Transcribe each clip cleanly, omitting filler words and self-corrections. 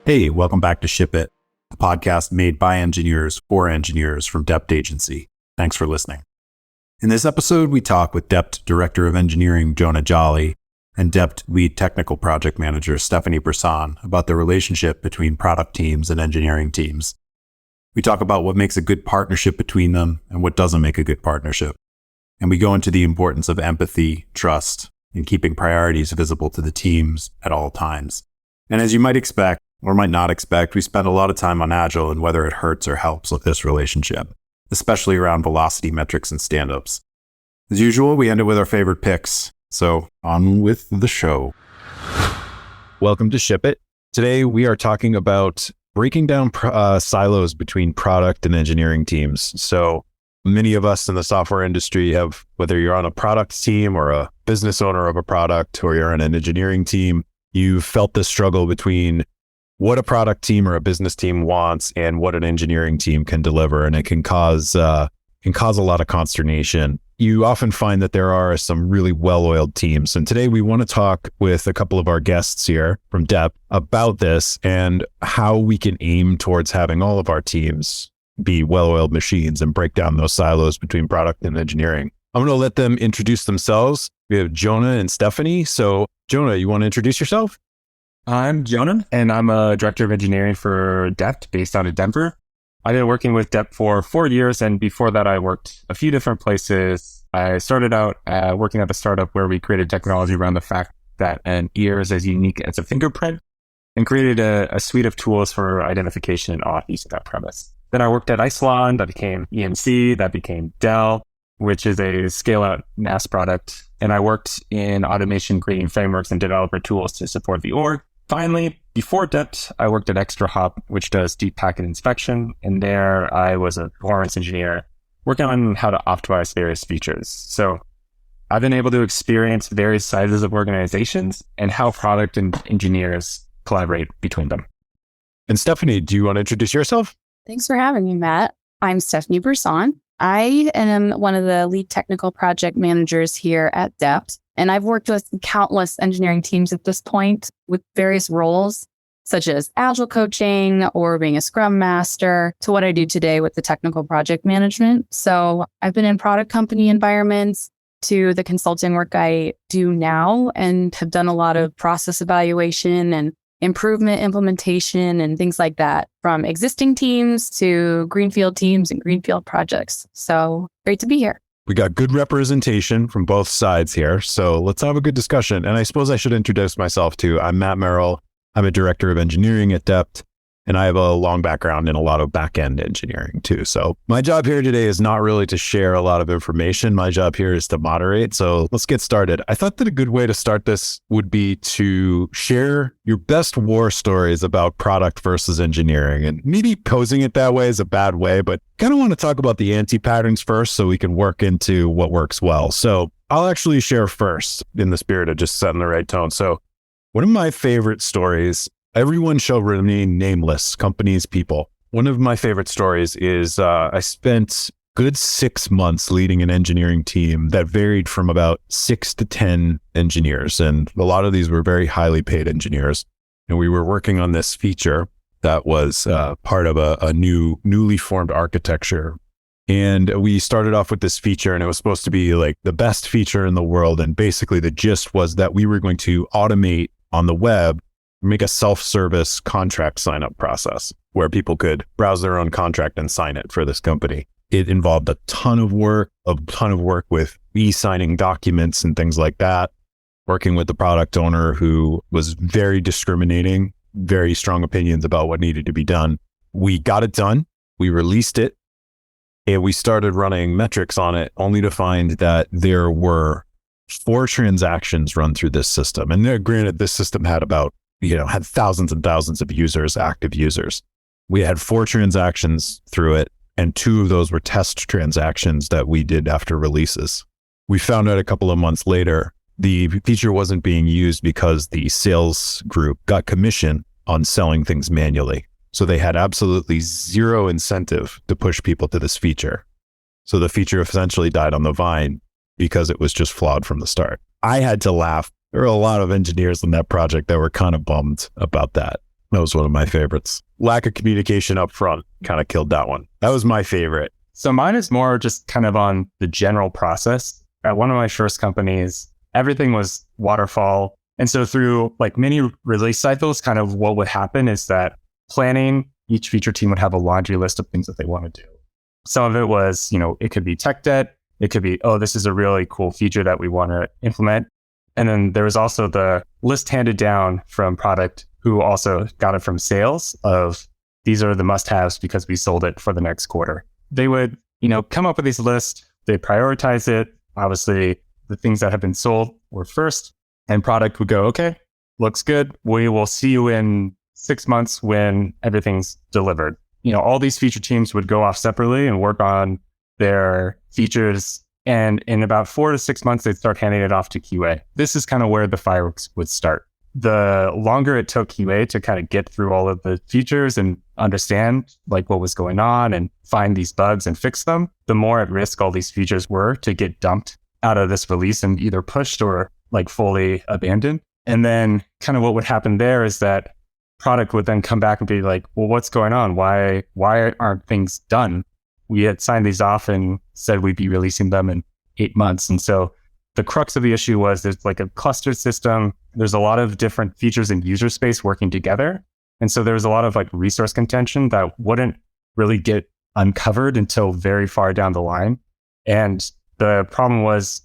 Hey, welcome back to Ship It, a podcast made by engineers for engineers from Dept Agency. Thanks for listening. In this episode, we talk with Dept Director of Engineering Jonah Jolly and Dept Lead Technical Project Manager Stephanie Brisson about the relationship between product teams and engineering teams. We talk about what makes a good partnership between them and what doesn't make a good partnership. And we go into the importance of empathy, trust, and keeping priorities visible to the teams at all times. And as you might expect, or might not expect, we spend a lot of time on Agile and whether it hurts or helps with this relationship, especially around velocity metrics and standups. As usual, we end it with our favorite picks. So on with the show. Welcome to Ship It. Today we are talking about breaking down silos between product and engineering teams. So many of us in the software industry have, whether you're on a product team or a business owner of a product, or you're on an engineering team, you've felt the struggle between what a product team or a business team wants and what an engineering team can deliver. And it can cause a lot of consternation. You often find that there are some really well-oiled teams. And today we want to talk with a couple of our guests here from Dept about this and how we can aim towards having all of our teams be well-oiled machines and break down those silos between product and engineering. I'm going to let them introduce themselves. We have Jonah and Stephanie. So Jonah, you want to introduce yourself? I'm Jonah, and I'm a director of engineering for Dept based out of Denver. I've been working with Dept for 4 years, and before that, I worked a few different places. I started out working at a startup where we created technology around the fact that an ear is as unique as a fingerprint, and created a suite of tools for identification and auth using that premise. Then I worked at Isilon, that became EMC, that became Dell, which is a scale-out NAS product, and I worked in automation, creating frameworks and developer tools to support the org. Finally, before Dept, I worked at ExtraHop, which does deep packet inspection. And there I was a performance engineer working on how to optimize various features. So I've been able to experience various sizes of organizations and how product and engineers collaborate between them. And Stephanie, do you want to introduce yourself? Thanks for having me, Matt. I'm Stephanie Brisson. I am one of the lead technical project managers here at Dept. And I've worked with countless engineering teams at this point with various roles, such as Agile coaching or being a Scrum Master, to what I do today with the technical project management. So I've been in product company environments to the consulting work I do now and have done a lot of process evaluation and improvement implementation and things like that, from existing teams to greenfield teams and greenfield projects. So great to be here. We got good representation from both sides here, so let's have a good discussion. And I suppose I should introduce myself too. I'm Matt Merrill. I'm a director of engineering at Dept, and I have a long background in a lot of back-end engineering too. So my job here today is not really to share a lot of information. My job here is to moderate. So let's get started. I thought that a good way to start this would be to share your best war stories about product versus engineering. And maybe posing it that way is a bad way, but kind of want to talk about the anti-patterns first so we can work into what works well. So I'll actually share first in the spirit of just setting the right tone. So one of my favorite stories, everyone shall remain nameless, companies, people. One of my favorite stories is I spent good 6 months leading an engineering team that varied from about 6 to 10 engineers. And a lot of these were very highly paid engineers. And we were working on this feature that was part of a newly formed architecture. And we started off with this feature, and it was supposed to be like the best feature in the world. And basically the gist was that we were going to automate on the web, make a self-service contract sign-up process where people could browse their own contract and sign it for this company. It involved a ton of work with e-signing documents and things like that, working with the product owner who was very discriminating, very strong opinions about what needed to be done. We got it done. We released it, and we started running metrics on it, only to find that there were 4 transactions run through this system. And granted, this system had had thousands and thousands of users, active users. We had 4 transactions through it, and 2 of those were test transactions that we did after releases. We found out a couple of months later, the feature wasn't being used because the sales group got commission on selling things manually. So they had absolutely zero incentive to push people to this feature. So the feature essentially died on the vine because it was just flawed from the start. I had to laugh. There were a lot of engineers in that project that were kind of bummed about that. That was one of my favorites. Lack of communication up front kind of killed that one. That was my favorite. So mine is more just kind of on the general process. At one of my first companies, everything was waterfall. And so through like many release cycles, kind of what would happen is that planning, each feature team would have a laundry list of things that they want to do. Some of it was, it could be tech debt. It could be, oh, this is a really cool feature that we want to implement. And then there was also the list handed down from product, who also got it from sales of these are the must-haves because we sold it for the next quarter. They would, come up with these lists. They prioritize it. Obviously, the things that have been sold were first, and product would go, okay, looks good. We will see you in 6 months when everything's delivered. All these feature teams would go off separately and work on their features. And in about 4 to 6 months, they'd start handing it off to QA. This is kind of where the fireworks would start. The longer it took QA to kind of get through all of the features and understand like what was going on and find these bugs and fix them, the more at risk all these features were to get dumped out of this release and either pushed or like fully abandoned. And then kind of what would happen there is that product would then come back and be like, well, what's going on? Why aren't things done? We had signed these off and said we'd be releasing them in 8 months. And so the crux of the issue was there's like a clustered system. There's a lot of different features in user space working together. And so there was a lot of like resource contention that wouldn't really get uncovered until very far down the line. And the problem was,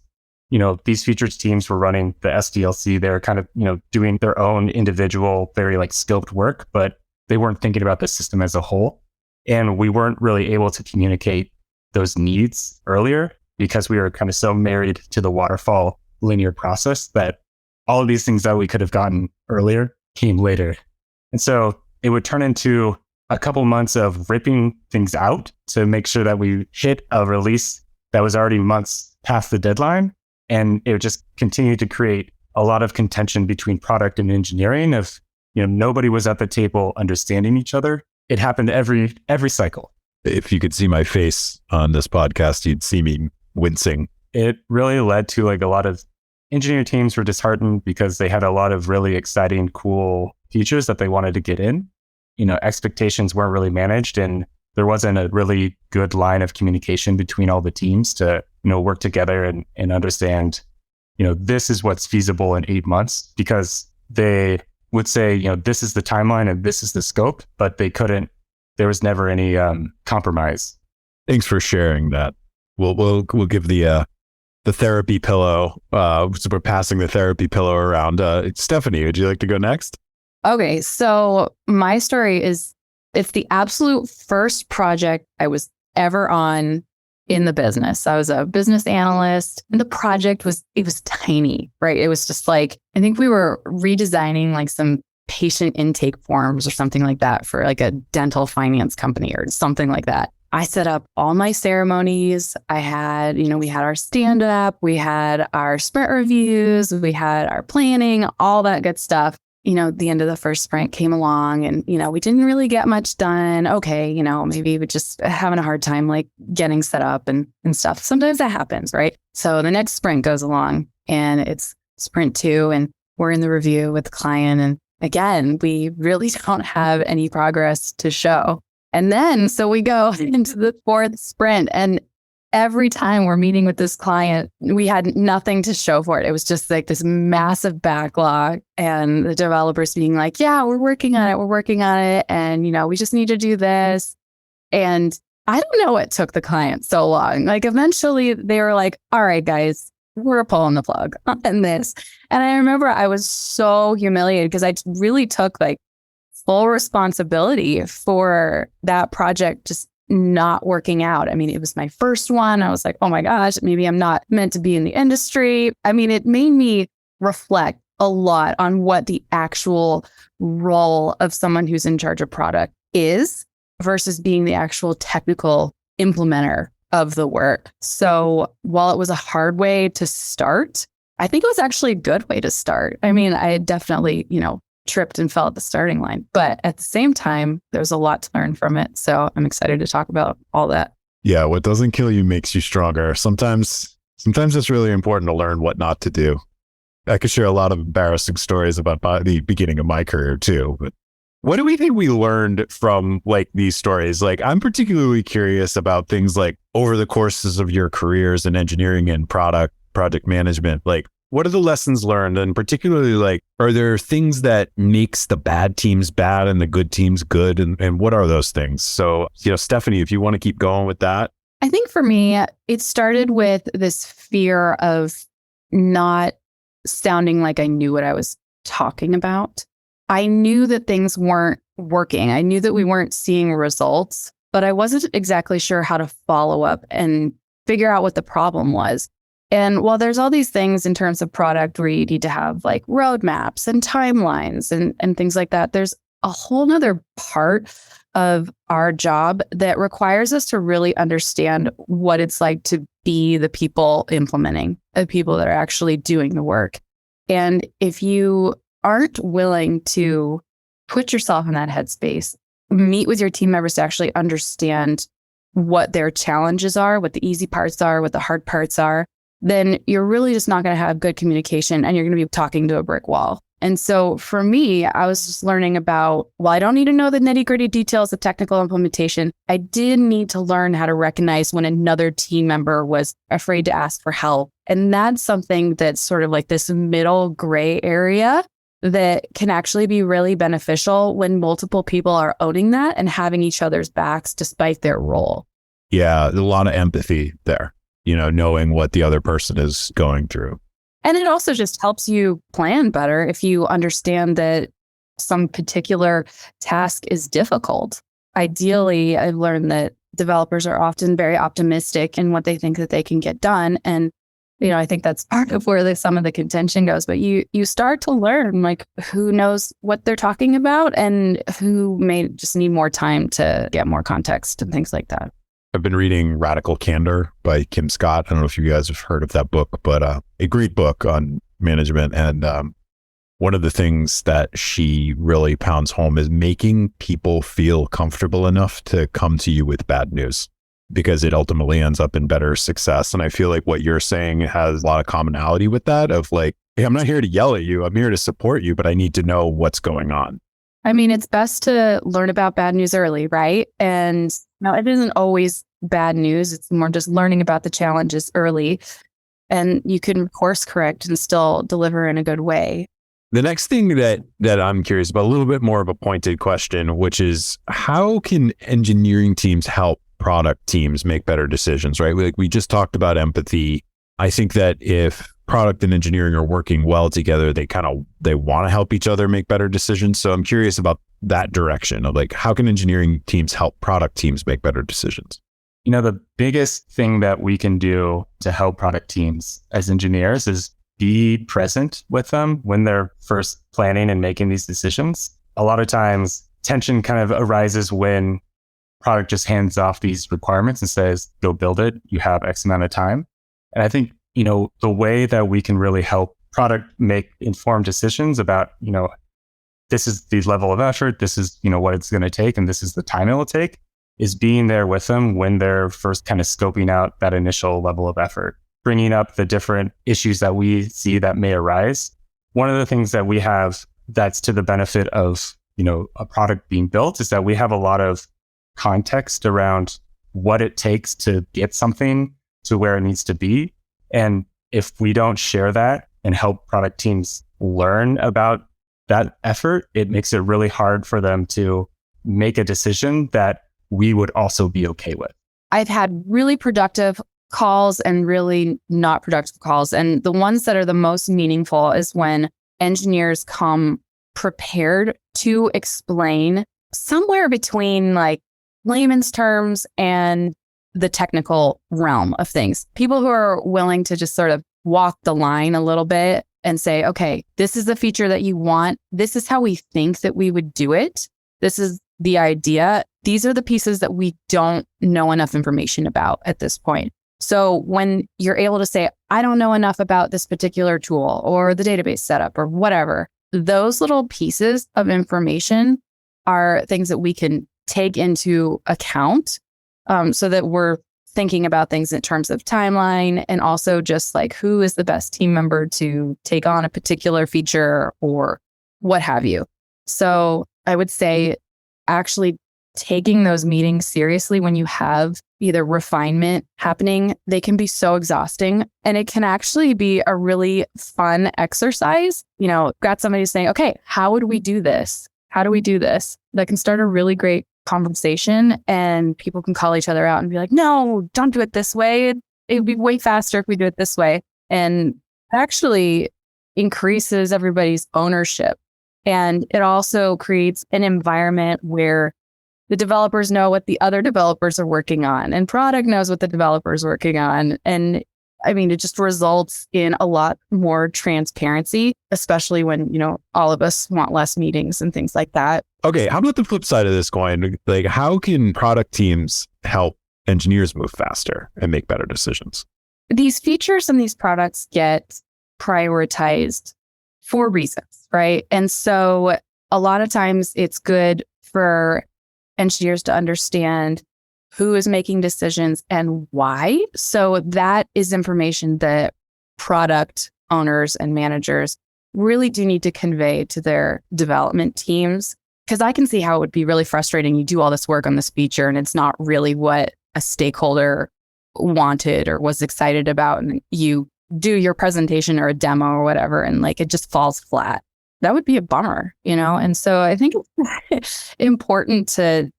these features teams were running the SDLC. They're kind of, doing their own individual, very like scoped work, but they weren't thinking about the system as a whole. And we weren't really able to communicate those needs earlier because we were kind of so married to the waterfall linear process that all of these things that we could have gotten earlier came later. And so it would turn into a couple months of ripping things out to make sure that we hit a release that was already months past the deadline. And it would just continue to create a lot of contention between product and engineering of, nobody was at the table understanding each other. It happened every cycle. If you could see my face on this podcast, you'd see me wincing. It really led to like a lot of engineering teams were disheartened because they had a lot of really exciting, cool features that they wanted to get in. Expectations weren't really managed and there wasn't a really good line of communication between all the teams to, work together and understand, this is what's feasible in 8 months, because they would say, this is the timeline and this is the scope, but they couldn't, there was never any compromise. Thanks for sharing that. We'll give the therapy pillow. So we're passing the therapy pillow around. Stephanie, would you like to go next? Okay, so my story is it's the absolute first project I was ever on in the business. I was a business analyst and the project was tiny, right? It was just like, I think we were redesigning like some patient intake forms or something like that for like a dental finance company or something like that. I set up all my ceremonies. I had, we had our stand up, we had our sprint reviews, we had our planning, all that good stuff. The end of the first sprint came along and, we didn't really get much done. Okay, maybe we're just having a hard time like getting set up and stuff. Sometimes that happens, right? So the next sprint goes along and it's sprint 2 and we're in the review with the client. And again, we really don't have any progress to show. And then, so we go into the 4th sprint and every time we're meeting with this client, we had nothing to show for it. It was just like this massive backlog and the developers being like, yeah, we're working on it. And, we just need to do this. And I don't know what took the client so long. Like eventually they were like, all right, guys, we're pulling the plug on this. And I remember I was so humiliated because I really took like full responsibility for that project just not working out. I mean, it was my first one. I was like, oh my gosh, maybe I'm not meant to be in the industry. I mean, it made me reflect a lot on what the actual role of someone who's in charge of product is versus being the actual technical implementer of the work. So while it was a hard way to start, I think it was actually a good way to start. I mean, I definitely, tripped and fell at the starting line. But at the same time, there's a lot to learn from it. So I'm excited to talk about all that. Yeah, what doesn't kill you makes you stronger. Sometimes it's really important to learn what not to do. I could share a lot of embarrassing stories about the beginning of my career too, but What do we think we learned from like these stories? Like, I'm particularly curious about things like over the courses of your careers in engineering and project management. Like, what are the lessons learned? And particularly, like, are there things that makes the bad teams bad and the good teams good? And what are those things? So, Stephanie, if you want to keep going with that. I think for me, it started with this fear of not sounding like I knew what I was talking about. I knew that things weren't working. I knew that we weren't seeing results, but I wasn't exactly sure how to follow up and figure out what the problem was. And while there's all these things in terms of product where you need to have like roadmaps and timelines and things like that, there's a whole nother part of our job that requires us to really understand what it's like to be the people implementing, the people that are actually doing the work. And if you aren't willing to put yourself in that headspace, meet with your team members to actually understand what their challenges are, what the easy parts are, what the hard parts are, then you're really just not going to have good communication and you're going to be talking to a brick wall. And so for me, I was just learning about, well, I don't need to know the nitty gritty details of technical implementation. I did need to learn how to recognize when another team member was afraid to ask for help. And that's something that's sort of like this middle gray area that can actually be really beneficial when multiple people are owning that and having each other's backs despite their role. Yeah, a lot of empathy there, knowing what the other person is going through. And it also just helps you plan better if you understand that some particular task is difficult. Ideally, I've learned that developers are often very optimistic in what they think that they can get done. And, I think that's part of where some of the contention goes. But you start to learn like who knows what they're talking about and who may just need more time to get more context and things like that. I've been reading Radical Candor by Kim Scott. I don't know if you guys have heard of that book, but a great book on management. And one of the things that she really pounds home is making people feel comfortable enough to come to you with bad news, because it ultimately ends up in better success. And I feel like what you're saying has a lot of commonality with that of like, hey, I'm not here to yell at you. I'm here to support you, but I need to know what's going on. I mean, it's best to learn about bad news early, right? And no, it isn't always bad news. It's more just learning about the challenges early. And you can course correct and still deliver in a good way. The next thing that I'm curious about, a little bit more of a pointed question, which is how can engineering teams help product teams make better decisions, right? Like we just talked about empathy. I think that if product and engineering are working well together, they want to help each other make better decisions. So I'm curious about that direction of like, how can engineering teams help product teams make better decisions? The biggest thing that we can do to help product teams as engineers is be present with them when they're first planning and making these decisions. A lot of times tension kind of arises when product just hands off these requirements and says, go build it. You have X amount of time. And I think, the way that we can really help product make informed decisions about, this is the level of effort, this is, what it's going to take, and this is the time it will take, is being there with them when they're first kind of scoping out that initial level of effort, bringing up the different issues that we see that may arise. One of the things that we have that's to the benefit of, a product being built is that we have a lot of context around what it takes to get something to where it needs to be. And if we don't share that and help product teams learn about that effort, it makes it really hard for them to make a decision that we would also be okay with. I've had really productive calls and really not productive calls. And the ones that are the most meaningful is when engineers come prepared to explain somewhere between like layman's terms and the technical realm of things. People who are willing to just sort of walk the line a little bit and say, okay, this is the feature that you want. This is how we think that we would do it. This is the idea. These are the pieces that we don't know enough information about at this point. So when you're able to say, I don't know enough about this particular tool or the database setup or whatever, those little pieces of information are things that we can take into account so that we're thinking about things in terms of timeline and also just like who is the best team member to take on a particular feature or what have you. So I would say actually taking those meetings seriously when you have either refinement happening, they can be so exhausting. And it can actually be a really fun exercise. Got somebody saying, okay, how would we do this? How do we do this? That can start a really great conversation, and people can call each other out and be like, no, don't do it this way. It would be way faster if we do it this way. And actually increases everybody's ownership. And it also creates an environment where the developers know what the other developers are working on, and product knows what the developer is working on. And it just results in a lot more transparency, especially when, all of us want less meetings and things like that. Okay, how about the flip side of this coin? Like, how can product teams help engineers move faster and make better decisions? These features and these products get prioritized for reasons, right? And so a lot of times it's good for engineers to understand who is making decisions and why. So that is information that product owners and managers really do need to convey to their development teams. Because I can see how it would be really frustrating. You do all this work on this feature and it's not really what a stakeholder wanted or was excited about. And you do your presentation or a demo or whatever, and it just falls flat. That would be a bummer, And so I think it's important to,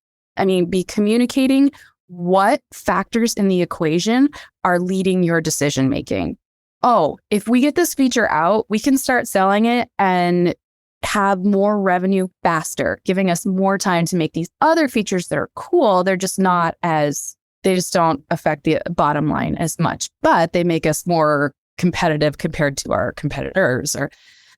be communicating what factors in the equation are leading your decision making. Oh, if we get this feature out, we can start selling it and have more revenue faster, giving us more time to make these other features that are cool. They just don't affect the bottom line as much, but they make us more competitive compared to our competitors or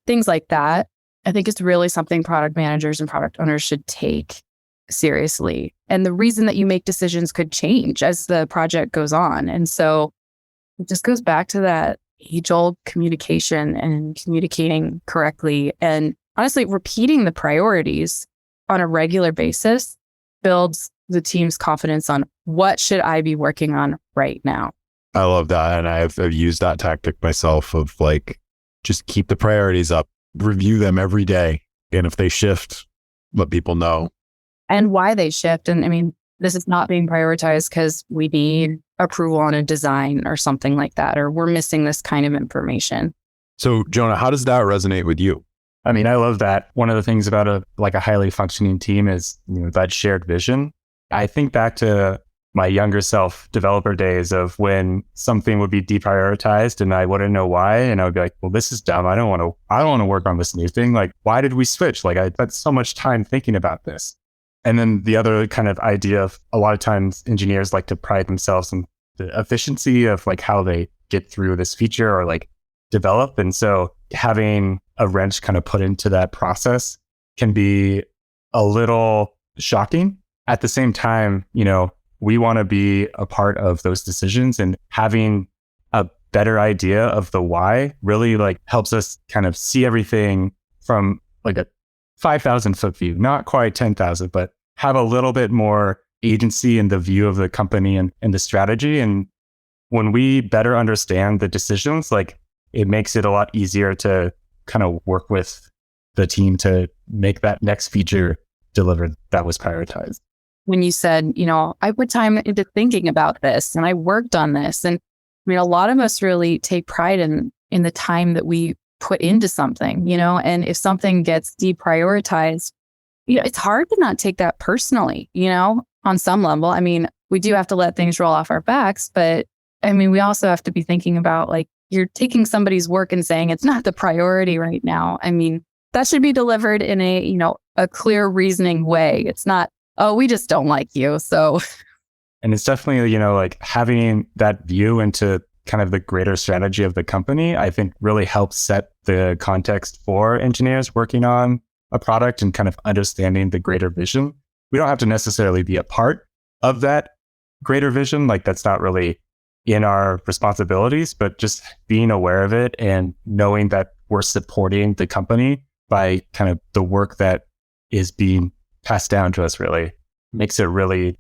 things like that. I think it's really something product managers and product owners should take seriously. And the reason that you make decisions could change as the project goes on. And so it just goes back to that age-old communication and communicating correctly. And honestly, repeating the priorities on a regular basis builds the team's confidence on what should I be working on right now. I love that. And I've used that tactic myself of just keep the priorities up, review them every day. And if they shift, let people know. And why they shift. And this is not being prioritized because we need approval on a design or something like that, or we're missing this kind of information. So Jonah, how does that resonate with you? I love that. One of the things about a highly functioning team is, that shared vision. I think back to my younger self developer days of when something would be deprioritized and I wouldn't know why. And I would be like, well, this is dumb. I don't want to work on this new thing. Why did we switch? I spent so much time thinking about this. And then the other kind of idea of a lot of times engineers like to pride themselves in the efficiency of how they get through this feature or develop. And so having a wrench kind of put into that process can be a little shocking. At the same time, we want to be a part of those decisions, and having a better idea of the why really helps us kind of see everything from a 5,000 foot view, not quite 10,000, but have a little bit more agency in the view of the company and the strategy. And when we better understand the decisions, it makes it a lot easier to kind of work with the team to make that next feature delivered that was prioritized. When you said, I put time into thinking about this and I worked on this. And a lot of us really take pride in the time that we put into something, and if something gets deprioritized, it's hard to not take that personally, on some level. We do have to let things roll off our backs, but we also have to be thinking about you're taking somebody's work and saying it's not the priority right now. That should be delivered in a clear reasoning way. It's not, oh, we just don't like you. So, and it's definitely, having that view into kind of the greater strategy of the company, I think really helps set the context for engineers working on a product and kind of understanding the greater vision. We don't have to necessarily be a part of that greater vision. That's not really in our responsibilities, but just being aware of it and knowing that we're supporting the company by kind of the work that is being passed down to us really makes it really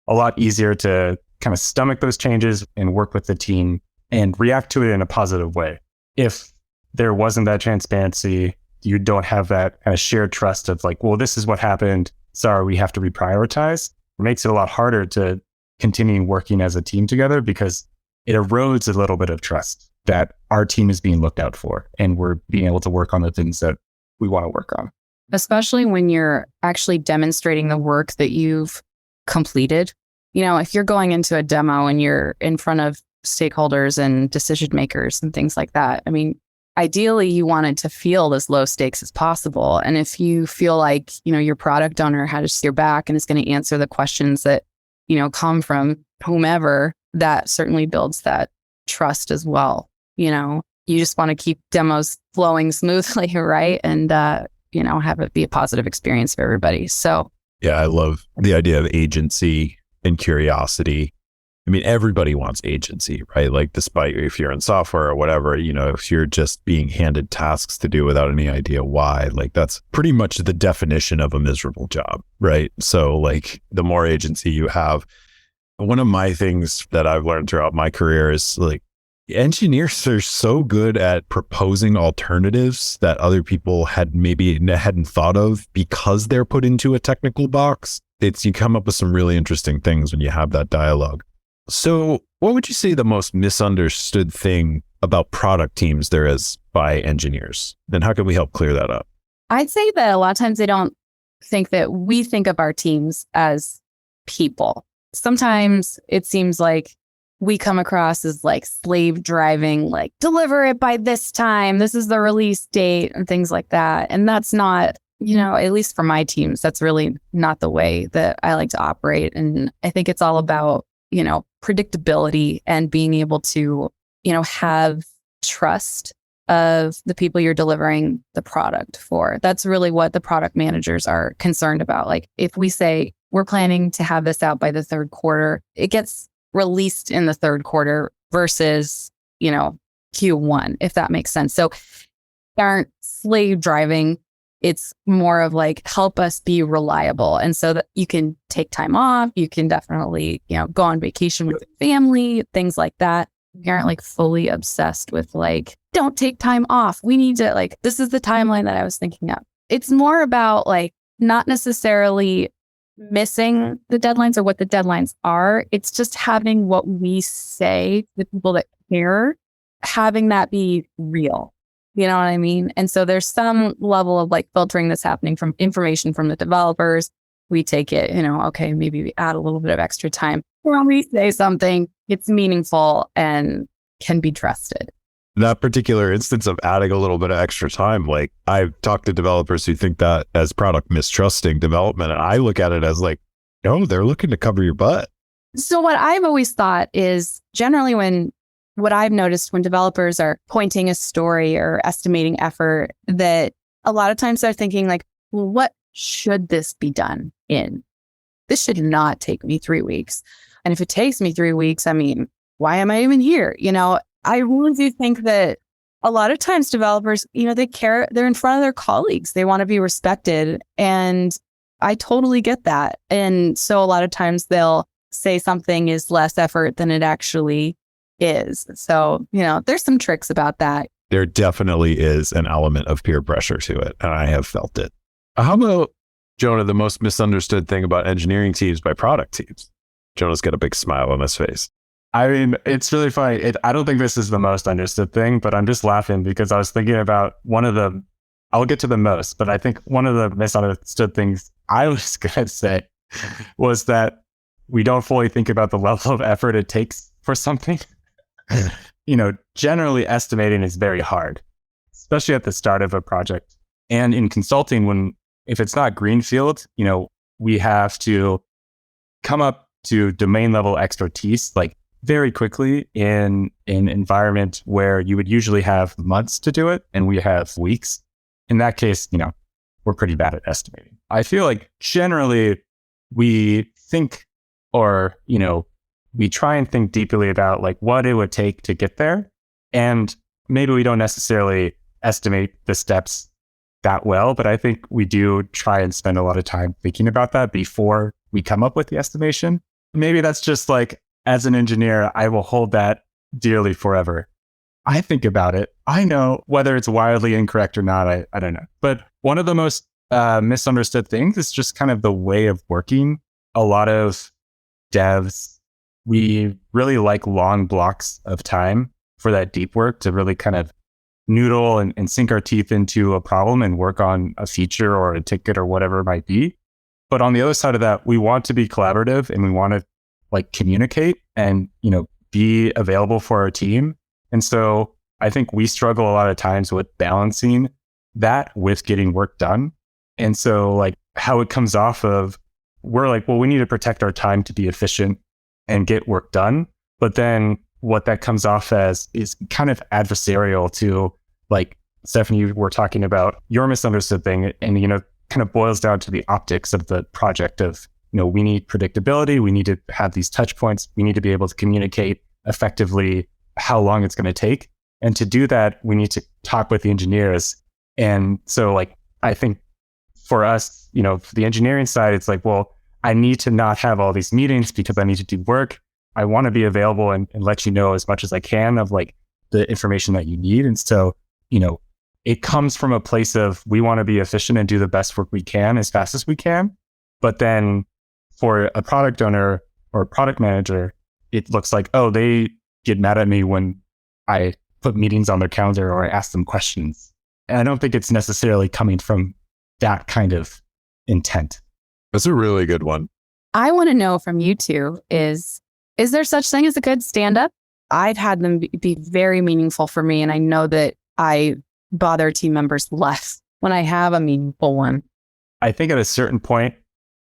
a lot easier to kind of stomach those changes and work with the team and react to it in a positive way. If there wasn't that transparency you don't have that kind of shared trust of like, well, this is what happened. Sorry, we have to reprioritize. It makes it a lot harder to continue working as a team together because it erodes a little bit of trust that our team is being looked out for and we're being able to work on the things that we want to work on. Especially when you're actually demonstrating the work that you've completed. If you're going into a demo and you're in front of stakeholders and decision makers and things like that, I mean, ideally you want it to feel as low stakes as possible. And if you feel like, your product owner has your back and is going to answer the questions that, come from whomever, that certainly builds that trust as well. You just want to keep demos flowing smoothly, right? And, have it be a positive experience for everybody. So, yeah, I love the idea of agency and curiosity. I mean, everybody wants agency, right? Like, despite if you're in software or whatever, if you're just being handed tasks to do without any idea why, like, that's pretty much the definition of a miserable job, right? So, like, the more agency you have, one of my things that I've learned throughout my career is like, engineers are so good at proposing alternatives that other people hadn't thought of because they're put into a technical box. You come up with some really interesting things when you have that dialogue. So what would you say the most misunderstood thing about product teams there is by engineers? Then how can we help clear that up? I'd say that a lot of times they don't think that we think of our teams as people. Sometimes it seems like we come across as like slave driving, like deliver it by this time. This is the release date and things like that. And that's not, at least for my teams, that's really not the way that I like to operate. And I think it's all about, predictability and being able to, have trust of the people you're delivering the product for. That's really what the product managers are concerned about. Like if we say we're planning to have this out by the third quarter, it gets released in the third quarter versus, Q1, if that makes sense. So they aren't slave driving. It's more of like, help us be reliable. And so that you can take time off, you can definitely, go on vacation with your family, things like that. You aren't like fully obsessed with like, don't take time off. We need to like, this is the timeline that I was thinking of. It's more about like, not necessarily missing the deadlines or what the deadlines are. It's just having what we say, the people that care, having that be real. You know what I mean? And so there's some level of like filtering that's happening from information from the developers. We take it, okay, maybe we add a little bit of extra time. When we say something, it's meaningful and can be trusted. That particular instance of adding a little bit of extra time, like I've talked to developers who think that as product mistrusting development. And I look at it as like, no, they're looking to cover your butt. So what I've always thought is generally what I've noticed when developers are pointing a story or estimating effort, that a lot of times they're thinking like, well, what should this be done in? This should not take me 3 weeks. And if it takes me 3 weeks, I mean, why am I even here? I really do think that a lot of times developers, they care, they're in front of their colleagues. They want to be respected. And I totally get that. And so a lot of times they'll say something is less effort than it actually is. So, there's some tricks about that. There definitely is an element of peer pressure to it. And I have felt it. How about, Jonah, the most misunderstood thing about engineering teams by product teams? Jonah's got a big smile on his face. I mean, it's really funny. I don't think this is the most understood thing, but I'm just laughing because I was thinking about I'll get to the most, but I think one of the misunderstood things I was going to say was that we don't fully think about the level of effort it takes for something. Generally estimating is very hard, especially at the start of a project. And in consulting, if it's not greenfield, we have to come up to domain level expertise, like very quickly in an environment where you would usually have months to do it and we have weeks. In that case, we're pretty bad at estimating. I feel like generally we think we try and think deeply about like what it would take to get there. And maybe we don't necessarily estimate the steps that well, but I think we do try and spend a lot of time thinking about that before we come up with the estimation. Maybe that's just like, as an engineer, I will hold that dearly forever. I think about it, I know whether it's wildly incorrect or not, I don't know. But one of the most misunderstood things is just kind of the way of working. A lot of devs, we really like long blocks of time for that deep work to really kind of noodle and sink our teeth into a problem and work on a feature or a ticket or whatever it might be. But on the other side of that, we want to be collaborative and we want to like communicate and, be available for our team. And so I think we struggle a lot of times with balancing that with getting work done. And so like how it comes off of, we're like, well, we need to protect our time to be efficient and get work done. But then what that comes off as is kind of adversarial to, like, Stephanie, you were talking about your misunderstood thing and, kind of boils down to the optics of the project of, we need predictability. We need to have these touch points. We need to be able to communicate effectively how long it's going to take. And to do that, we need to talk with the engineers. And so like, I think for us, for the engineering side, it's like, well, I need to not have all these meetings because I need to do work. I want to be available and let you know as much as I can of like the information that you need. And so, it comes from a place of we want to be efficient and do the best work we can as fast as we can. But then for a product owner or a product manager, it looks like, oh, they get mad at me when I put meetings on their calendar or I ask them questions. And I don't think it's necessarily coming from that kind of intent. That's a really good one. I want to know from you two is there such thing as a good stand-up? I've had them be very meaningful for me. And I know that I bother team members less when I have a meaningful one. I think at a certain point,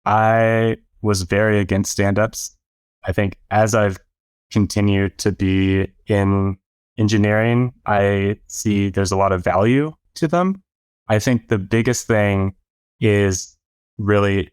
I was very against stand-ups. I think as I've continued to be in engineering, I see there's a lot of value to them. I think the biggest thing is really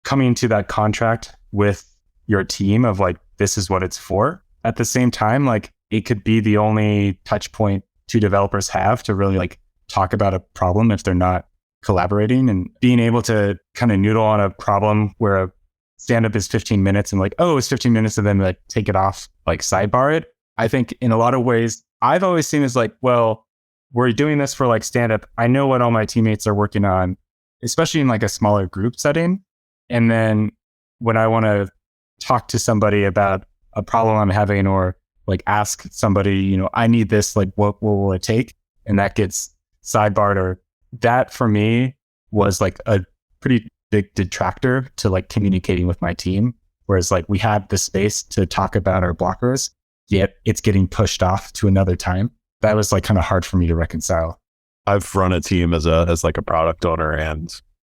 coming to that contract with your team of like, this is what it's for. At the same time, like it could be the only touch point two developers have to really like talk about a problem if they're not collaborating, and being able to kind of noodle on a problem where a stand-up is 15 minutes and like, oh, it's 15 minutes and then like take it off, like sidebar it. I think in a lot of ways, I've always seen as like, well, we're doing this for like stand-up. I know what all my teammates are working on, especially in like a smaller group setting. And then when I want to talk to somebody about a problem I'm having or like ask somebody, I need this, like what will it take? And that gets sidebarred, or that for me was like a pretty big detractor to like communicating with my team. Whereas like we have the space to talk about our blockers, yet it's getting pushed off to another time. That was like kind of hard for me to reconcile. I've run a team as like a product owner and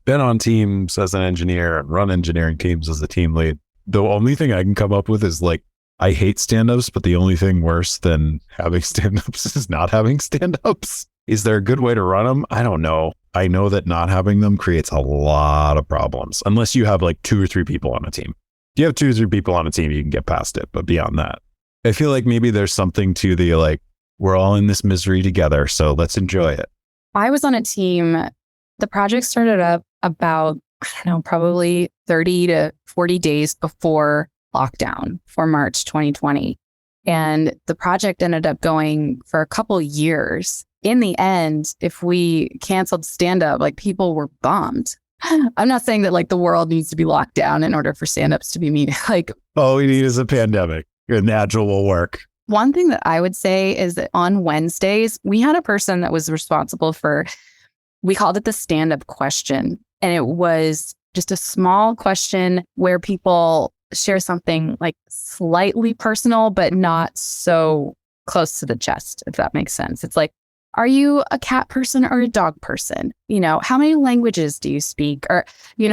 been on teams as an engineer and run engineering teams as a team lead. The only thing I can come up with is like, I hate stand-ups, but the only thing worse than having stand-ups is not having stand-ups. Is there a good way to run them? I don't know. I know that not having them creates a lot of problems, unless you have like 2 or 3 people on a team. If you have 2 or 3 people on a team, you can get past it. But beyond that, I feel like maybe there's something to the like, we're all in this misery together, so let's enjoy it. I was on a team. The project started up about, probably 30 to 40 days before lockdown for March 2020. And the project ended up going for a couple years. In the end, if we canceled stand-up, like people were bummed. I'm not saying that like the world needs to be locked down in order for stand-ups to be mean. Like, all we need is a pandemic and Agile will work. One thing that I would say is that on Wednesdays, we had a person that was responsible for, we called it the stand-up question. And it was just a small question where people share something like slightly personal, but not so close to the chest, if that makes sense. It's like, are you a cat person or a dog person? How many languages do you speak? Or,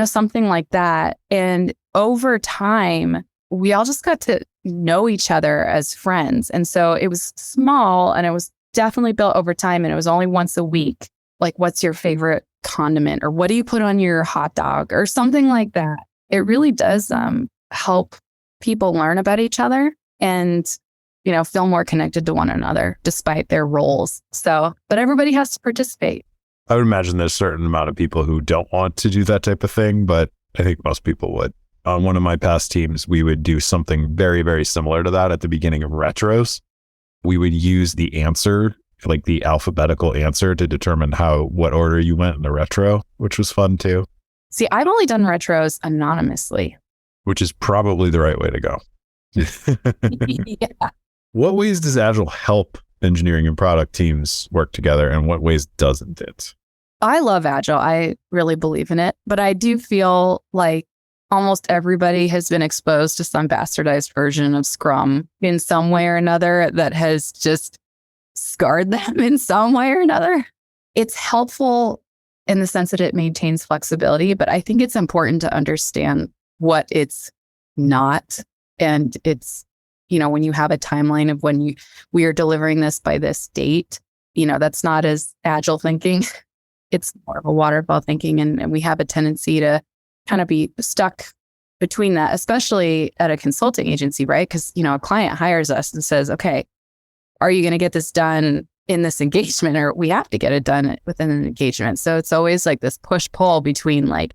something like that. And over time, we all just got to know each other as friends. And so it was small and it was definitely built over time. And it was only once a week. Like, what's your favorite condiment? Or what do you put on your hot dog? Or something like that. It really does help people learn about each other and, feel more connected to one another despite their roles. So, but everybody has to participate. I would imagine there's a certain amount of people who don't want to do that type of thing, but I think most people would. On one of my past teams, we would do something very, very similar to that at the beginning of retros. we would use the answer, like the alphabetical answer, to determine what order you went in the retro, which was fun too. See, I've only done retros anonymously. Which is probably the right way to go. Yeah. What ways does Agile help engineering and product teams work together, and what ways doesn't it? I love Agile. I really believe in it, but I do feel like almost everybody has been exposed to some bastardized version of Scrum in some way or another that has just scarred them in some way or another. It's helpful in the sense that it maintains flexibility, but I think it's important to understand what it's not. And it's, when you have a timeline of when we are delivering this by this date, that's not as agile thinking. It's more of a waterfall thinking. And we have a tendency to kind of be stuck between that, especially at a consulting agency, right? Because, a client hires us and says, okay, are you going to get this done in this engagement, or we have to get it done within an engagement? So it's always like this push-pull between like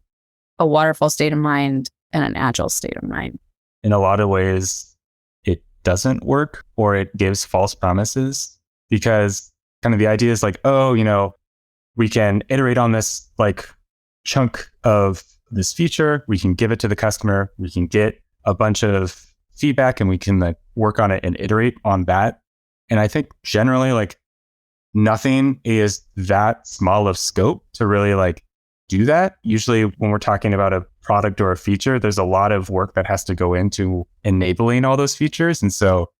a waterfall state of mind and an agile state of mind. In a lot of ways, it doesn't work, or it gives false promises, because kind of the idea is like, we can iterate on this like chunk of this feature, we can give it to the customer, we can get a bunch of feedback, and we can like work on it and iterate on that. And I think generally like nothing is that small of scope to really like do that. Usually when we're talking about a product or a feature, there's a lot of work that has to go into enabling all those features. And so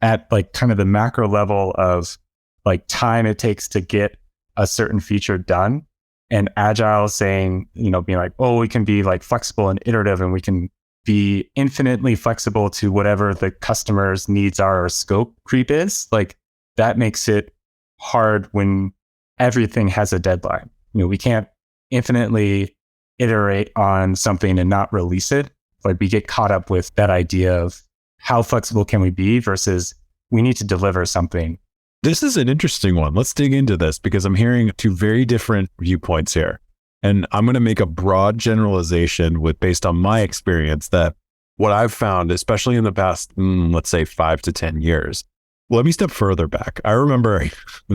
at like kind of the macro level of like time it takes to get a certain feature done, and Agile saying, being like, oh, we can be like flexible and iterative, and we can be infinitely flexible to whatever the customer's needs are or scope creep is, like that makes it hard when everything has a deadline. We can't infinitely iterate on something and not release it. Like we get caught up with that idea of how flexible can we be versus we need to deliver something. This is an interesting one. Let's dig into this, because I'm hearing two very different viewpoints here. And I'm going to make a broad generalization based on my experience, that what I've found, especially in the past, let's say 5 to 10 years. Let me step further back. I remember,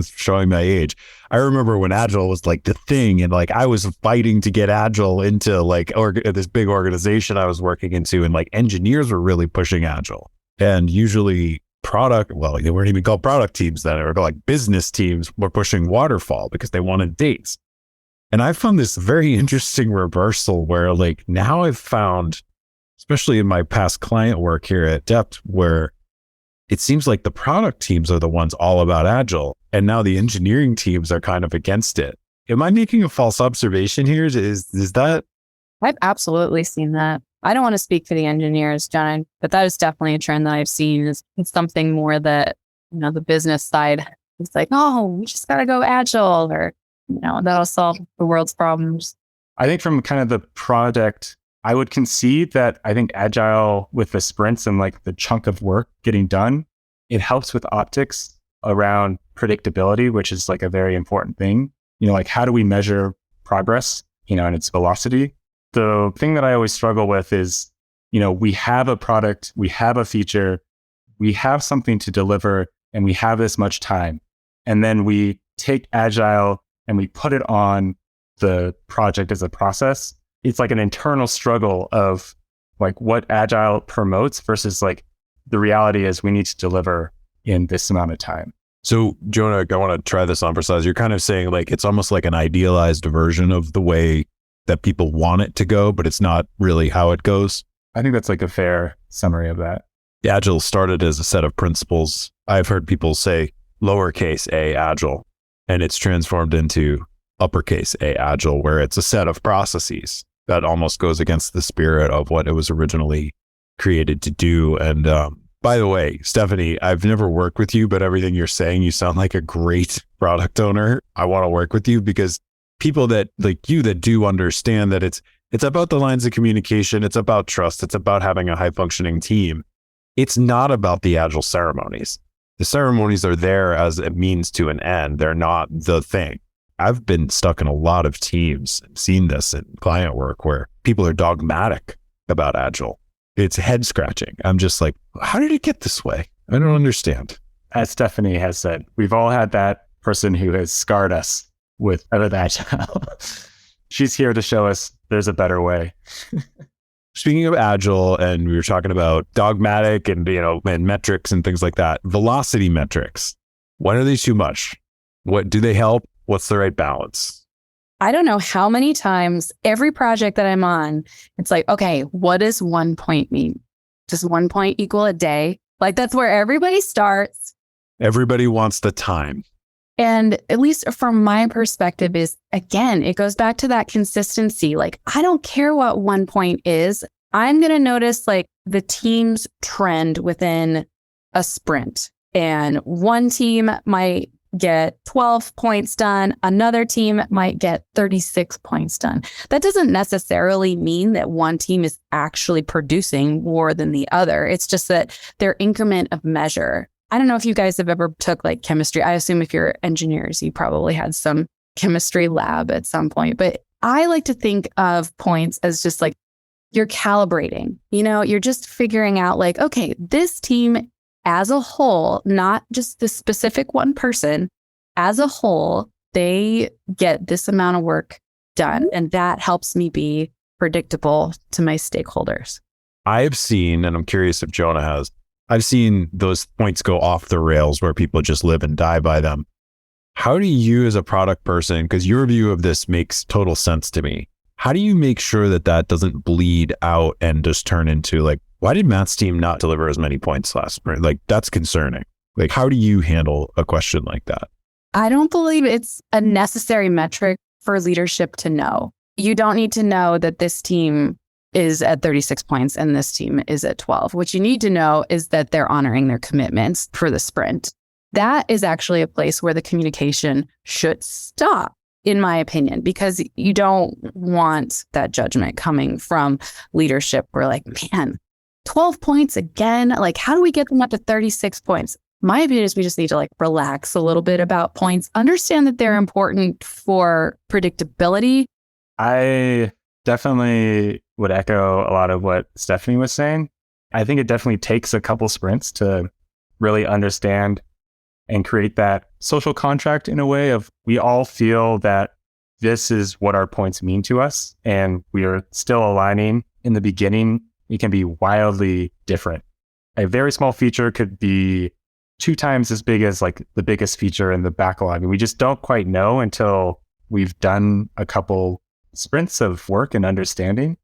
showing my age, I remember when Agile was like the thing, and like I was fighting to get Agile into like this big organization I was working into, and like engineers were really pushing Agile. And usually they weren't even called product teams then, or like business teams were pushing waterfall because they wanted dates. And I found this very interesting reversal where like now I've found, especially in my past client work here at Dept, where it seems like the product teams are the ones all about Agile, and now the engineering teams are kind of against it. Am I making a false observation here? Is that? I've absolutely seen that. I don't want to speak for the engineers, John, but that is definitely a trend that I've seen. It's something more that, the business side is like, oh, we just got to go Agile, or, that'll solve the world's problems. I think from kind of the product, I would concede that I think Agile with the sprints and like the chunk of work getting done, it helps with optics around predictability, which is like a very important thing. Like how do we measure progress, and its velocity? The thing that I always struggle with is, we have a product, we have a feature, we have something to deliver, and we have this much time. And then we take Agile and we put it on the project as a process. It's like an internal struggle of like what Agile promotes versus like the reality is we need to deliver in this amount of time. So Jonah, I want to try this on for size. You're kind of saying like it's almost like an idealized version of the way that people want it to go, but it's not really how it goes. I think that's like a fair summary of that. Agile started as a set of principles. I've heard people say lowercase a Agile, and it's transformed into uppercase A Agile, where it's a set of processes that almost goes against the spirit of what it was originally created to do. And by the way, Stephanie, I've never worked with you, but everything you're saying, you sound like a great product owner. I want to work with you because people that like you that do understand that it's about the lines of communication. It's about trust. It's about having a high functioning team. It's not about the Agile ceremonies. The ceremonies are there as a means to an end. They're not the thing. I've been stuck in a lot of teams, seen this in client work where people are dogmatic about Agile. It's head scratching. I'm just like, how did it get this way? I don't understand. as Stephanie has said, we've all had that person who has scarred us with Agile. She's here to show us there's a better way. Speaking of Agile, and we were talking about dogmatic and, and metrics and things like that, velocity metrics. When are they too much? What do they help? What's the right balance? I don't know how many times every project that I'm on, it's like, okay, what does 1 point mean? Does 1 point equal a day? Like that's where everybody starts. Everybody wants the time. And at least from my perspective is, again, it goes back to that consistency. Like, I don't care what 1 point is. I'm going to notice like the team's trend within a sprint. And one team might get 12 points done. Another team might get 36 points done. That doesn't necessarily mean that one team is actually producing more than the other. It's just that their increment of measure. I don't know if you guys have ever took like chemistry. I assume if you're engineers, you probably had some chemistry lab at some point. But I like to think of points as just like you're calibrating. You're just figuring out like, okay, this team as a whole, not just the specific one person, as a whole, they get this amount of work done. And that helps me be predictable to my stakeholders. I've seen, and I'm curious if Jonah has, I've seen those points go off the rails where people just live and die by them. How do you as a product person, because your view of this makes total sense to me, how do you make sure that that doesn't bleed out and just turn into like, why did Matt's team not deliver as many points last sprint? Like, that's concerning. Like, how do you handle a question like that? I don't believe it's a necessary metric for leadership to know. You don't need to know that this team is at 36 points and this team is at 12. What you need to know is that they're honoring their commitments for the sprint. That is actually a place where the communication should stop, in my opinion, because you don't want that judgment coming from leadership. We're like, man, 12 points again? Like, how do we get them up to 36 points? My opinion is we just need to like relax a little bit about points, understand that they're important for predictability. I definitely would echo a lot of what Stephanie was saying. I think it definitely takes a couple sprints to really understand and create that social contract in a way of we all feel that this is what our points mean to us. And we are still aligning. In the beginning, it can be wildly different. A very small feature could be 2 times as big as like the biggest feature in the backlog. And we just don't quite know until we've done a couple sprints of work and understanding.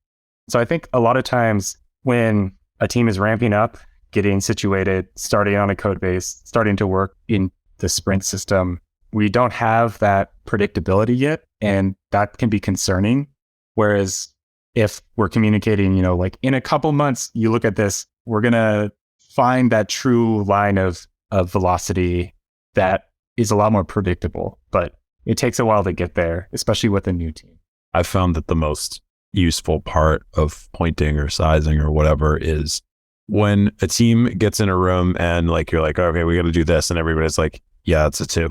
So I think a lot of times when a team is ramping up, getting situated, starting on a code base, starting to work in the sprint system, we don't have that predictability yet. And that can be concerning. Whereas if we're communicating, like in a couple months, you look at this, we're going to find that true line of velocity that is a lot more predictable. But it takes a while to get there, especially with a new team. I've found that the most useful part of pointing or sizing or whatever is when a team gets in a room and like you're like, okay, we got to do this, and everybody's like, yeah, it's a 2.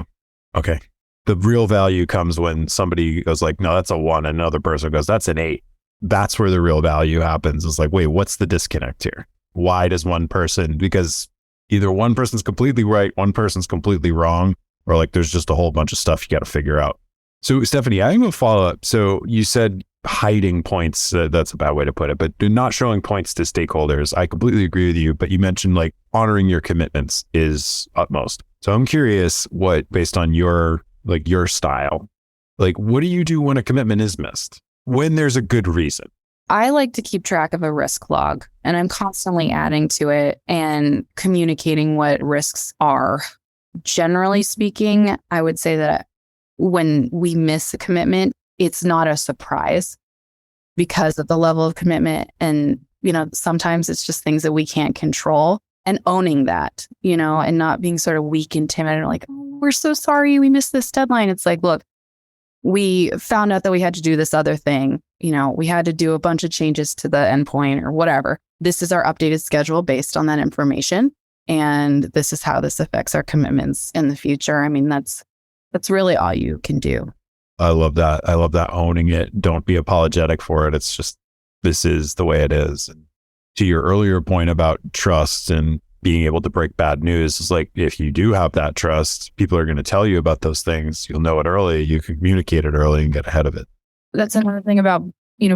Okay. The real value comes when somebody goes like, no, that's a 1, and another person goes, that's an 8. That's where the real value happens. It's like, wait, what's the disconnect here? Why does one person, because either one person's completely right, one person's completely wrong, or like there's just a whole bunch of stuff you got to figure out. So Stephanie, I'm going to follow up. So you said hiding points, that's a bad way to put it, but not showing points to stakeholders. I completely agree with you, but you mentioned like honoring your commitments is utmost. So I'm curious what, based on your style, like what do you do when a commitment is missed? When there's a good reason? I like to keep track of a risk log, and I'm constantly adding to it and communicating what risks are. Generally speaking, I would say that when we miss a commitment, it's not a surprise because of the level of commitment. And, sometimes it's just things that we can't control, and owning that, and not being sort of weak and timid and like, oh, we're so sorry we missed this deadline. It's like, look, we found out that we had to do this other thing. We had to do a bunch of changes to the endpoint or whatever. This is our updated schedule based on that information. And this is how this affects our commitments in the future. I mean, that's really all you can do. I love that. I love that, owning it. Don't be apologetic for it. It's just, this is the way it is. And to your earlier point about trust and being able to break bad news is like, if you do have that trust, people are going to tell you about those things. You'll know it early. You can communicate it early and get ahead of it. That's another thing about,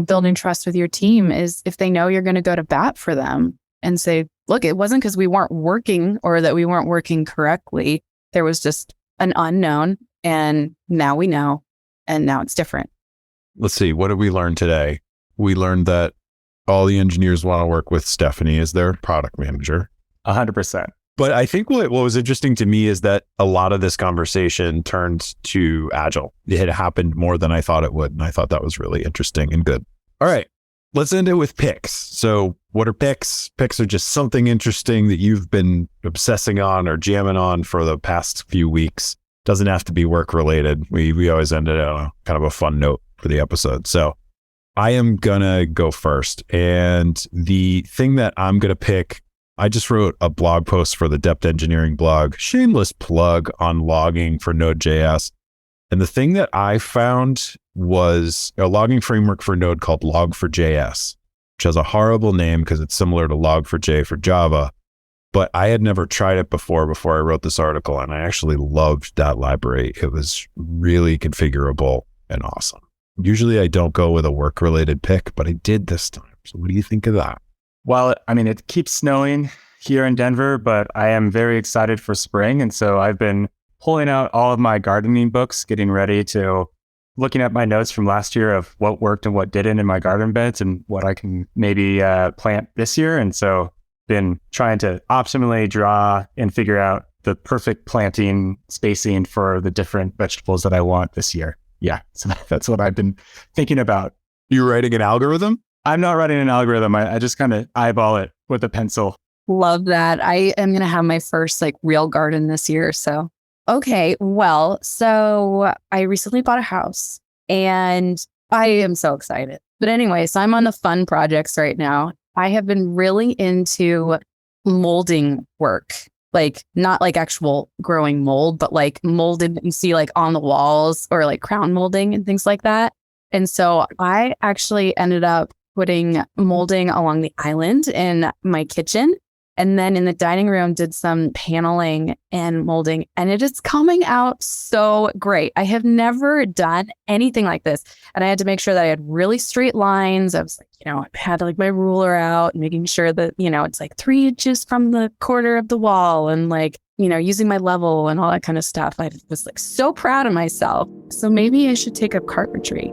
building trust with your team is if they know you're going to go to bat for them and say, look, it wasn't because we weren't working or that we weren't working correctly. There was just an unknown and now we know and now it's different. Let's see. What did we learn today? We learned that all the engineers want to work with Stephanie as their product manager. 100%. But I think what was interesting to me is that a lot of this conversation turned to Agile. It had happened more than I thought it would. And I thought that was really interesting and good. All right, let's end it with picks. So what are picks? Picks are just something interesting that you've been obsessing on or jamming on for the past few weeks. Doesn't have to be work related. We always end it on a kind of a fun note for the episode. So I am going to go first. And the thing that I'm going to pick, I just wrote a blog post for the Depth Engineering blog, shameless plug on logging for Node.js. And the thing that I found was a logging framework for Node called Log4j, which has a horrible name because it's similar to Log4j for Java. But I had never tried it before I wrote this article. And I actually loved that library. It was really configurable and awesome. Usually I don't go with a work-related pick, but I did this time. So what do you think of that? Well, it keeps snowing here in Denver, but I am very excited for spring. And so I've been pulling out all of my gardening books, getting ready to looking at my notes from last year of what worked and what didn't in my garden beds and what I can maybe plant this year. And so been trying to optimally draw and figure out the perfect planting spacing for the different vegetables that I want this year. Yeah, so that's what I've been thinking about. You're writing an algorithm? I'm not writing an algorithm. I just kind of eyeball it with a pencil. Love that. I am going to have my first real garden this year. So, okay. Well, so I recently bought a house and I am so excited. But anyway, so I'm on the fun projects right now. I have been really into molding work, not actual growing mold, but molded that you see on the walls or crown molding and things like that. And so I actually ended up putting molding along the island in my kitchen. And then in the dining room, did some paneling and molding. And it is coming out so great. I have never done anything like this. And I had to make sure that I had really straight lines. I was I had my ruler out, making sure that, it's 3 inches from the corner of the wall and using my level and all that kind of stuff. I was so proud of myself. So maybe I should take up carpentry.